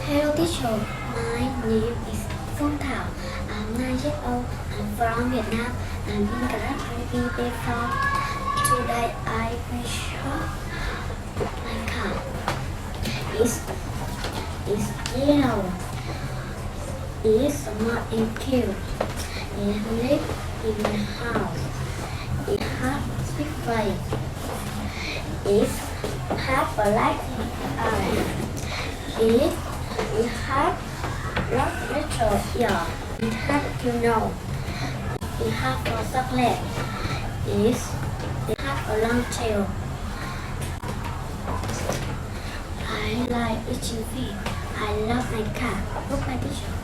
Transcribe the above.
Hello teacher, my name is Phương Thảo. I'm 9 years old. I'm from Vietnam. I'm in class 3B4. Today I will show my car. It's yellow. It's smart and cute. It lives in the house. It has big face. It has black eyes. It has lots little ears. It has It has a chocolate. It has a long tail. I like eating fish. I love my car. Goodbye, teacher.